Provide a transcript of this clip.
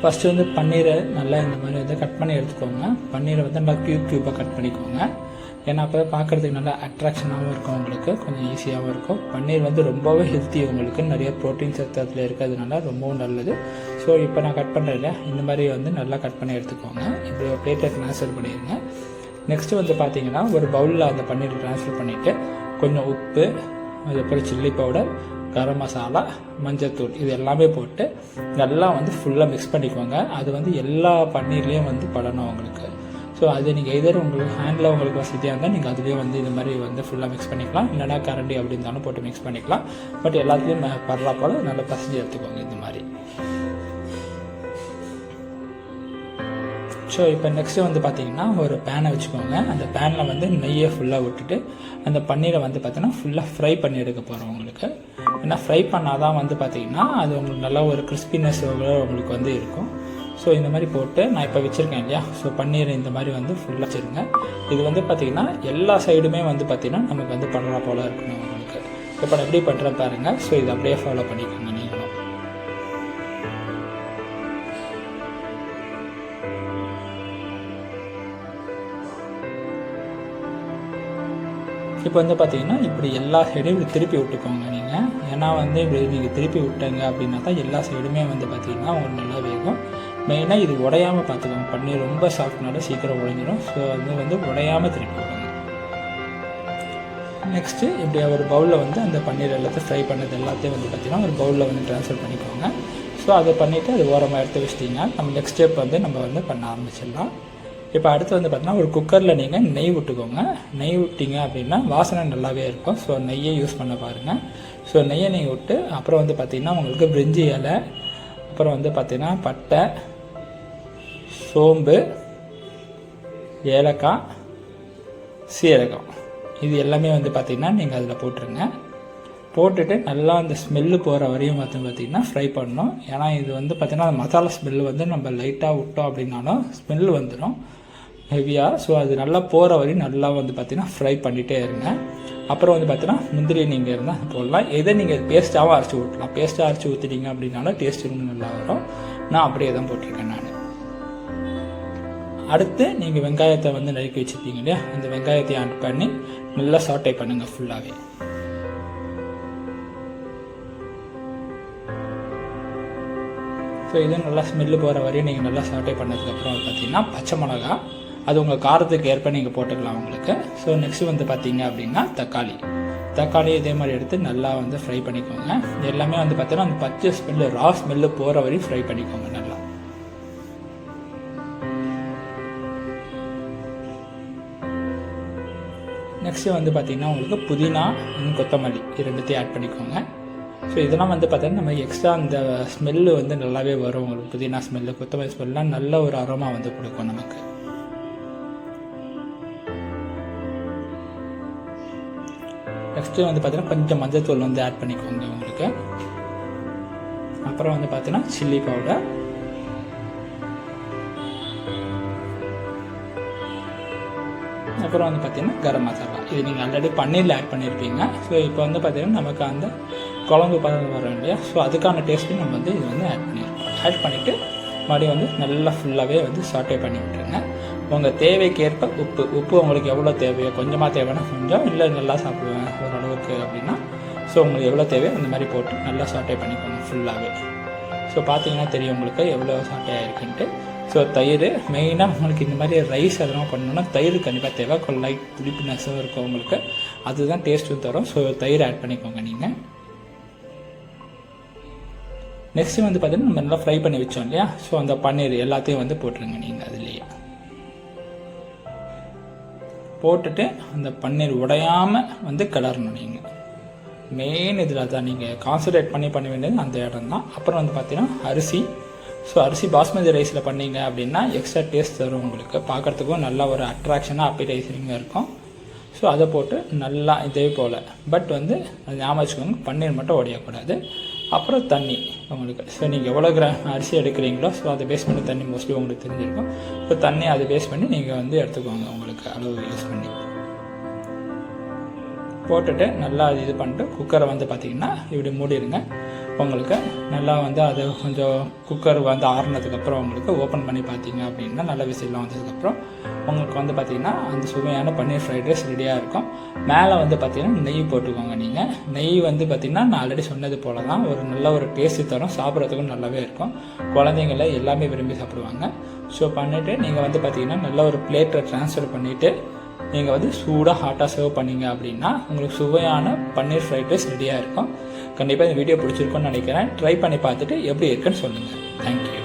First வந்து பன்னீரை நல்லா இந்த மாதிரி வந்து கட் பண்ணி எடுத்துக்கோங்க. பன்னீரை வந்து நல்லா க்யூபாக கட் பண்ணிக்கோங்க. ஏன்னா அப்போ பார்க்குறதுக்கு நல்லா அட்ராக்ஷனாகவும் இருக்கும், உங்களுக்கு கொஞ்சம் ஈஸியாகவும் இருக்கும். பன்னீர் வந்து ரொம்பவே ஹெல்த்தி, உங்களுக்கு நிறைய ப்ரோட்டீன் சத்து அதில் இருக்கிறதுனால ரொம்பவும் நல்லது. ஸோ இப்போ நான் கட் பண்ணுறேன் இல்லையா, இந்த மாதிரி வந்து நல்லா கட் பண்ணி எடுத்துக்கோங்க. இப்படி ஒரு பிளேட்டை ட்ரான்ஸ்ஃபர் பண்ணிடுங்க. நெக்ஸ்ட்டு வந்து பார்த்தீங்கன்னா ஒரு பவுலில் அந்த பன்னீர் ட்ரான்ஸ்ஃபர் பண்ணிவிட்டு கொஞ்சம் உப்பு, அதுக்கப்புறம் சில்லி பவுடர், கரம் மசாலா, மஞ்சத்தூள் இது எல்லாமே போட்டு நல்லா வந்து ஃபுல்லாக மிக்ஸ் பண்ணிக்கோங்க. அது வந்து எல்லா பன்னீர்லேயும் வந்து படணும் உங்களுக்கு. ஸோ அது நீங்கள் எதர் உங்களுக்கு ஹேண்டில் உங்களுக்கு வசதியாக இருந்தால் நீங்கள் அதுலேயே வந்து இது மாதிரி வந்து ஃபுல்லாக மிக்ஸ் பண்ணிக்கலாம். இல்லைனா கரண்டி அப்படி இருந்தாலும் போட்டு மிக்ஸ் பண்ணிக்கலாம். பட் எல்லாத்துலேயும் படுறா போல் நல்லா பசஞ்சு எடுத்துக்கோங்க இந்த மாதிரி. ஸோ இப்போ நெக்ஸ்ட்டு வந்து பார்த்திங்கன்னா ஒரு பேனை வச்சுக்கோங்க. அந்த பேனில் வந்து நெய்யை ஃபுல்லாக விட்டுட்டு அந்த பன்னீரை வந்து பார்த்திங்கன்னா ஃபுல்லாக ஃப்ரை பண்ணி எடுக்க போகிறோம் உங்களுக்கு. ஏன்னா ஃப்ரை பண்ணால் தான் வந்து பார்த்திங்கன்னா அது உங்களுக்கு நல்லா ஒரு கிறிஸ்பினஸ் உங்களுக்கு வந்து இருக்கும். ஸோ இந்த மாதிரி போட்டு நான் இப்போ வச்சுருக்கேன் இல்லையா, ஸோ பன்னீர் இந்த மாதிரி வந்து ஃபுல்லாக வச்சுருங்க. இது வந்து பார்த்திங்கன்னா எல்லா சைடுமே வந்து பார்த்திங்கன்னா நமக்கு வந்து பண்ணுறா போல் இருக்கணும் உங்களுக்கு. இப்போ நான் எப்படி பண்ணுறேன் பாருங்கள். ஸோ இது அப்படியே ஃபாலோ பண்ணிக்கோங்க நீங்களும். இப்போ வந்து பார்த்தீங்கன்னா இப்படி எல்லா சைடையும் இப்படி திருப்பி விட்டுக்கோங்க நீங்கள். ஏன்னா வந்து இப்படி நீங்கள் திருப்பி விட்டங்க அப்படின்னா தான் எல்லா சைடுமே வந்து பார்த்திங்கன்னா உங்களுக்கு நல்லா வேகும். மெயினாக இது உடையாமல் பார்த்துக்கோங்க. பன்னீர் ரொம்ப சாஃப்ட்னால சீக்கிரம் உடைஞ்சிடும். ஸோ அது வந்து உடையாமல் திருப்பி விடுங்க. நெக்ஸ்ட்டு இப்படி ஒரு பவுலில் வந்து அந்த பன்னீர் எல்லாத்தையும் ஃப்ரை பண்ணது எல்லாத்தையும் வந்து பார்த்திங்கன்னா ஒரு பவுலில் வந்து ட்ரான்ஸ்ஃபர் பண்ணிக்கோங்க. ஸோ அதை பண்ணிவிட்டு அது ஓரமாக எடுத்து வச்சிட்டிங்கன்னா நம்ம நெக்ஸ்ட் ஸ்டெப் வந்து நம்ம வந்து பண்ண ஆரம்பிச்சிடலாம். இப்போ அடுத்து வந்து பார்த்தீங்கன்னா ஒரு குக்கரில் நீங்கள் நெய் விட்டுக்கோங்க. நெய் விட்டிங்க அப்படின்னா வாசனை நல்லாவே இருக்கும். ஸோ நெய்யை யூஸ் பண்ண பாருங்கள். ஸோ நெய்யை நீங்கள் விட்டு அப்புறம் வந்து பார்த்திங்கன்னா உங்களுக்கு பிரிஞ்சி இலை, அப்புறம் வந்து பார்த்திங்கன்னா பட்டை, சோம்பு, ஏலக்காய், சீரகம் இது எல்லாமே வந்து பார்த்திங்கன்னா நீங்கள் அதில் போட்டுருங்க. போட்டுட்டு நல்லா அந்த ஸ்மெல்லு போகிற வரையும் பார்த்திங்கன்னா ஃப்ரை பண்ணணும். ஏன்னா இது வந்து பார்த்திங்கன்னா அந்த மசாலா ஸ்மெல்லு வந்து நம்ம லைட்டாக விட்டோம் அப்படின்னாலும் ஸ்மெல்லு வந்துடும் ஹெவியாக. ஸோ அது நல்லா போகிற வரையும் நல்லா வந்து பார்த்திங்கன்னா ஃப்ரை பண்ணிகிட்டே இருங்க. அப்புறம் வந்து பார்த்திங்கன்னா முந்திரி நீங்கள் இருந்தால் போடலாம். எதை நீங்கள் பேஸ்ட்டாகவும் அரைச்சி ஊற்றலாம். பேஸ்ட்டாக அரைச்சி ஊற்றிட்டீங்க அப்படின்னாலும் டேஸ்ட் இன்னும் நல்லா வரும். நான் அப்படியே தான் போட்டிருக்கேன் நான். அடுத்து நீங்கள் வெங்காயத்தை வந்து நறுக்கி வச்சுருப்பீங்க இல்லையா, அந்த வெங்காயத்தை ஆட் பண்ணி நல்லா சாட்டை பண்ணுங்கள் ஃபுல்லாகவே. ஸோ இது நல்லா ஸ்மெல்லு போகிற வரையும் நீங்கள் நல்லா சாட்டை பண்ணதுக்கப்புறம் பார்த்தீங்கன்னா பச்சை மிளகா, அது உங்கள் காரத்துக்கு ஏற்ப நீங்கள் போட்டுக்கலாம் உங்களுக்கு. ஸோ நெக்ஸ்ட்டு வந்து பார்த்தீங்க அப்படின்னா தக்காளி இதே மாதிரி எடுத்து நல்லா வந்து ஃப்ரை பண்ணிக்கோங்க. எல்லாமே வந்து பார்த்தீங்கன்னா அந்த பச்சை ஸ்மெல்லு ரா ஸ்மெல்லு போகிற வரையும் ஃப்ரை பண்ணிக்கோங்க நல்லா. நெக்ஸ்ட்டு வந்து பார்த்திங்கன்னா உங்களுக்கு புதினா, கொத்தமல்லி இது ரெண்டுத்தையும் ஆட் பண்ணிக்கோங்க. ஸோ இதெல்லாம் வந்து பார்த்தீங்கன்னா நம்ம எக்ஸ்ட்ரா அந்த ஸ்மெல்லு வந்து நல்லாவே வரும் உங்களுக்கு. புதினா ஸ்மெல்லு, கொத்தமல்லி ஸ்மெல்லாம் நல்ல ஒரு அரோமா வந்து கொடுக்கும் நமக்கு. நெக்ஸ்ட்டு வந்து பார்த்தீங்கன்னா கொஞ்சம் மஞ்சத்தூள் வந்து ஆட் பண்ணிக்கோங்க உங்களுக்கு. அப்புறம் வந்து பார்த்தீங்கன்னா சில்லி பவுடர், அப்புறம் வந்து பார்த்தீங்கன்னா கரம் மசாலா. இது நீங்கள் ஆல்ரெடி பன்னீரில் ஆட் பண்ணியிருப்பீங்க. ஸோ இப்போ வந்து பார்த்தீங்கன்னா நமக்கு அந்த குழம்பு பதம் வரும் இல்லையா, ஸோ அதுக்கான டேஸ்ட்டையும் நம்ம வந்து இது வந்து ஆட் பண்ணியிருக்கோம். ஆட் பண்ணிவிட்டு மறுபடியும் வந்து நல்லா ஃபுல்லாகவே வந்து சாட்டே பண்ணி விட்டுருங்க. உங்கள் தேவைக்கேற்ப உப்பு உங்களுக்கு எவ்வளோ தேவையோ, கொஞ்சமாக தேவைன்னா கொஞ்சம், இல்லை நல்லா சாப்பிடுவேன் ஓரளவுக்கு அப்படின்னா ஸோ உங்களுக்கு எவ்வளோ தேவையோ அந்த மாதிரி போட்டு நல்லா சாட்டே பண்ணிக்கோங்க ஃபுல்லாகவே. ஸோ பார்த்தீங்கன்னா தெரியும் உங்களுக்கு எவ்வளோ சாட்டே ஆகிருக்குன்ட்டு. ஸோ தயிர் மெயினாக உங்களுக்கு இந்த மாதிரி ரைஸ் அதெல்லாம் பண்ணணுன்னா தயிர் கண்டிப்பாக தேவை. லைட் புளிப்புனஸும் இருக்கும் உங்களுக்கு, அதுதான் டேஸ்ட்டும் தரும். ஸோ தயிர் ஆட் பண்ணிக்கோங்க நீங்கள். நெக்ஸ்ட்டு வந்து பார்த்தீங்கன்னா நம்ம நல்லா ஃப்ரை பண்ணி வச்சோம் இல்லையா, ஸோ அந்த பன்னீர் எல்லாத்தையும் வந்து போட்டுருங்க நீங்கள் அதுலேயே. போட்டுட்டு அந்த பன்னீர் உடையாமல் வந்து கிளறணும் நீங்கள். மெயின் இதில் தான் நீங்கள் கான்சன்ட்ரேட் பண்ண வேண்டியது அந்த இடம் தான். அப்புறம் வந்து பார்த்தீங்கன்னா அரிசி. ஸோ அரிசி பாஸ்மதி ரைஸில் பண்ணிங்க அப்படின்னா எக்ஸ்ட்ரா டேஸ்ட் தரும் உங்களுக்கு. பார்க்குறதுக்கும் நல்லா ஒரு அட்ராக்ஷனாக அப்பீடைசிங்காக இருக்கும். ஸோ அதை போட்டு நல்லா இதே போல், பட் வந்து அது ஞாபகம் வச்சுக்கோங்க, பன்னீர் மட்டும் உடையக்கூடாது. அப்புறம் தண்ணி உங்களுக்கு. ஸோ நீங்கள் எவ்வளோ அரிசி எடுக்கிறீங்களோ ஸோ அதை பேஸ் பண்ணி தண்ணி மோஸ்ட்லி உங்களுக்கு தெரிஞ்சிருக்கும். ஸோ தண்ணி அதை பேஸ் பண்ணி நீங்கள் வந்து எடுத்துக்கோங்க உங்களுக்கு அளவு யூஸ் பண்ணி. போட்டுட்டு நல்லா இது பண்ணிட்டு குக்கரை வந்து பார்த்திங்கன்னா இப்படி மூடிடுங்க. உங்களுக்கு நல்லா வந்து அது கொஞ்சம் குக்கர் வந்து ஆறுனதுக்கப்புறம் உங்களுக்கு ஓப்பன் பண்ணி பார்த்தீங்க அப்படின்னா நல்ல விசில்லாம் வந்ததுக்கப்புறம் உங்களுக்கு வந்து பார்த்திங்கன்னா அந்த சுவையான பன்னீர் ஃப்ரைட் ரைஸ் ரெடியாக இருக்கும். மேலே வந்து பார்த்திங்கன்னா நெய் போட்டுக்கோங்க. நீங்கள் நெய் வந்து பார்த்திங்கன்னா நான் ஆல்ரெடி சொன்னது போல தான் ஒரு நல்ல ஒரு டேஸ்ட்டு தரும், சாப்பிட்றதுக்கும் நல்லாவே இருக்கும். குழந்தைங்கள எல்லாமே விரும்பி சாப்பிடுவாங்க. ஸோ பண்ணிவிட்டு நீங்கள் வந்து பார்த்திங்கன்னா நல்ல ஒரு பிளேட்டில் ட்ரான்ஸ்ஃபர் பண்ணிவிட்டு நீங்கள் வந்து சூடாக ஹாட்டாக சர்வ் பண்ணிங்க அப்படின்னா உங்களுக்கு சுவையான பன்னீர் ஃப்ரைட் ரைஸ் ரெடியாக இருக்கும். கண்டிப்பாக இந்த வீடியோ பிடிச்சிருக்குன்னு நினைக்கிறேன். ட்ரை பண்ணி பார்த்துட்டு எப்படி இருக்குன்னு சொல்லுங்கள். தேங்க்யூ.